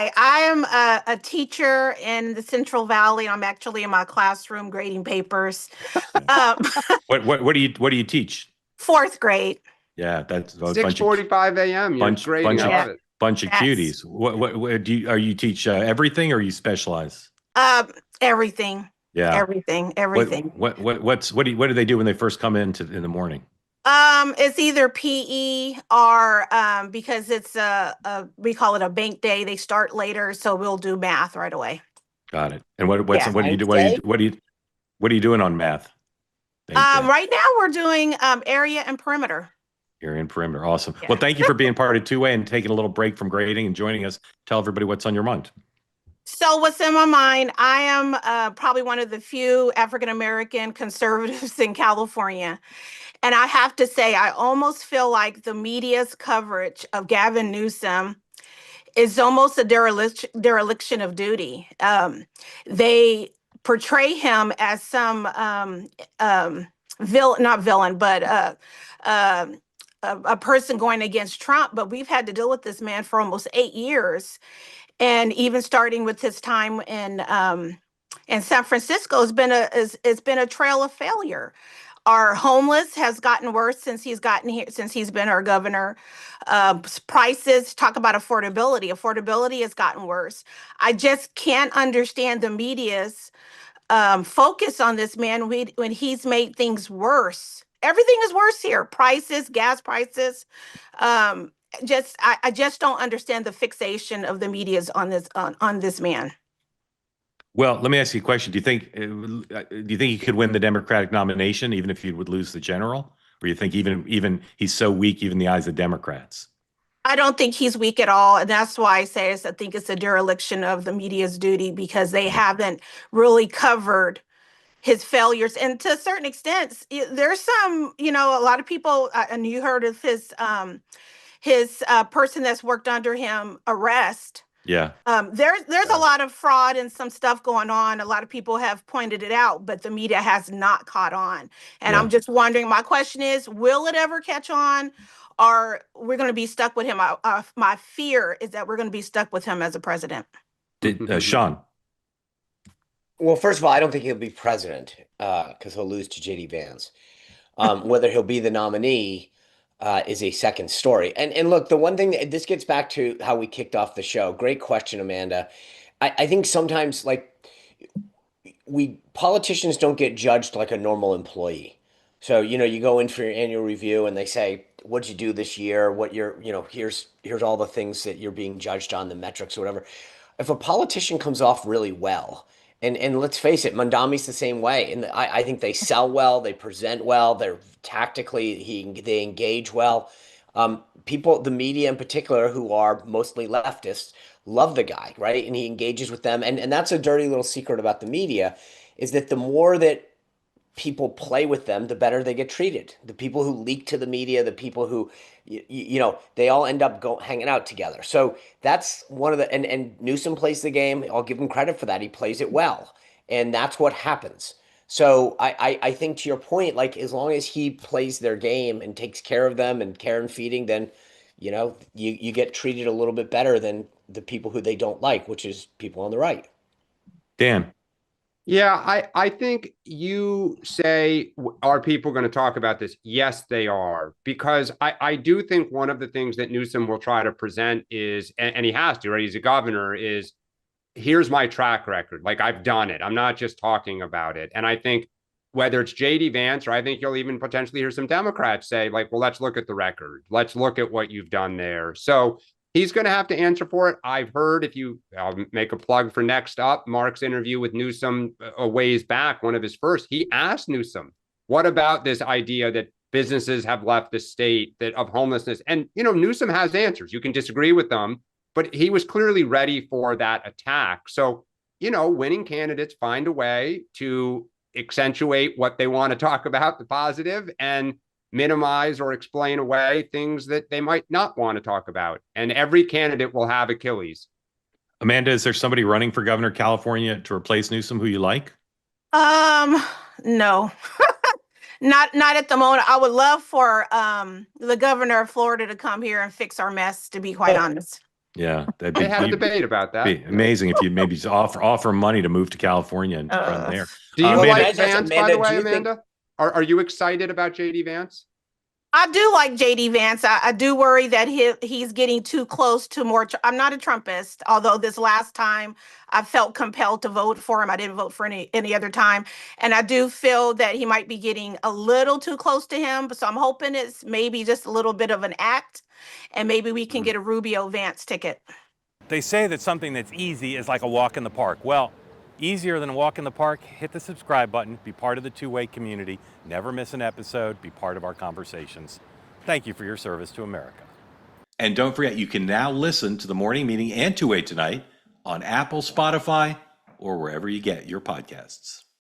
Hi, I am a teacher in the Central Valley. I'm actually in my classroom grading papers. Um, What do you teach? fourth grade. Yeah, that's a bunch of 6:45 a.m. You're bunch grading. bunch I of Yeah, love it. bunch of that's cuties. What do you teach everything or you specialize? um, everything, Yeah. everything, What everything. what do they do when they first come in the morning? It's either PE or because it's we call it a bank day. They start later, so we'll do math right away. Got it. And what Yeah. what do you do? Science Day? What are you doing on math? Bank day. Right now we're doing area and perimeter. You're in perimeter. Awesome. Yeah. Well, thank you for being part of Two Way and taking a little break from grading and joining us. Tell everybody what's on your mind. So what's in my mind, I am probably one of the few African American conservatives in California. And I have to say, I almost feel like the media's coverage of Gavin Newsom is almost a dereliction of duty. They portray him as some villain, not villain, but uh, a person going against Trump. But we've had to deal with this man for almost 8 years, and even starting with his time in San Francisco has been it's been a trail of failure. Our homeless has gotten worse since he's gotten here, since he's been our governor. Prices, talk about affordability. Affordability has gotten worse. I just can't understand the media's focus on this man when he's made things worse. Everything is worse here. Prices, gas prices. Um, I just don't understand the fixation of the media's on this man. Well, let me ask you a question. Do you think he could win the Democratic nomination even if he would lose the general? Or you think even he's so weak even in the eyes of Democrats? I don't think he's weak at all. And that's why I say I think it's a dereliction of the media's duty because they haven't really covered his failures. And to a certain extent, there's some, a lot of people, and you heard of his person that's worked under him arrest. Yeah. There's a lot of fraud and some stuff going on. A lot of people have pointed it out, but the media has not caught on. And Yeah. I'm just wondering, my question is, will it ever catch on? Or we're going to be stuck with him? My fear is that we're going to be stuck with him as a president. Sean. Well, first of all, I don't think he'll be president because he'll lose to JD Vance. Whether he'll be the nominee is a second story. And look, the one thing this gets back to how we kicked off the show. Great question, Amanda. I think sometimes like we politicians don't get judged like a normal employee. So, you go in for your annual review and they say, what'd you do this year? What here's all the things that you're being judged on, the metrics or whatever. If a politician comes off really well, and let's face it, Mandami's the same way. And I think they sell well, they present well, they're tactically, they engage well. People, the media in particular, who are mostly leftists, love the guy, right? And he engages with them. And that's a dirty little secret about the media, is that the more that people play with them, the better they get treated. The people who leak to the media, the people who, they all end up hanging out together. So that's one of the, and Newsom plays the game. I'll give him credit for that. He plays it well. And that's what happens. So I think to your point, like as long as he plays their game and takes care of them and care and feeding, then, you get treated a little bit better than the people who they don't like, which is people on the right. Dan. Yeah, I think you say, are people going to talk about this? Yes, they are. Because I do think one of the things that Newsom will try to present is, and he has to, right? He's a governor, is here's my track record. Like I've done it. I'm not just talking about it. And I think whether it's JD Vance or I think you'll even potentially hear some Democrats say, like, well, let's look at the record. Let's look at what you've done there. So he's going to have to answer for it. I've heard I'll make a plug for next up, Mark's interview with Newsom a ways back, one of his first, he asked Newsom, what about this idea that businesses have left the state of homelessness? And, Newsom has answers. You can disagree with them, but he was clearly ready for that attack. So, winning candidates find a way to accentuate what they want to talk about, the positive, and minimize or explain away things that they might not want to talk about. And every candidate will have Achilles. Amanda, is there somebody running for governor of California to replace Newsom who you like? No. Not at the moment. I would love for the governor of Florida to come here and fix our mess, to be quite honest. Yeah, that'd They be, had a debate about that. be amazing if you maybe just offer money to move to California and run there. Do you Well, like Amanda, Vance, by the Amanda, way, do you think- Amanda? Are you excited about JD Vance? I do like JD Vance. I do worry that he's getting too close to more. I'm not a Trumpist, although this last time I felt compelled to vote for him. I didn't vote for any other time, and I do feel that he might be getting a little too close to him. So I'm hoping it's maybe just a little bit of an act, and maybe we can get a Rubio Vance ticket. They say that something that's easy is like a walk in the park. Well, easier than a walk in the park, hit the subscribe button, be part of the two-way community, never miss an episode, be part of our conversations. Thank you for your service to America. And don't forget, you can now listen to the morning meeting and Two-Way Tonight on Apple, Spotify, or wherever you get your podcasts.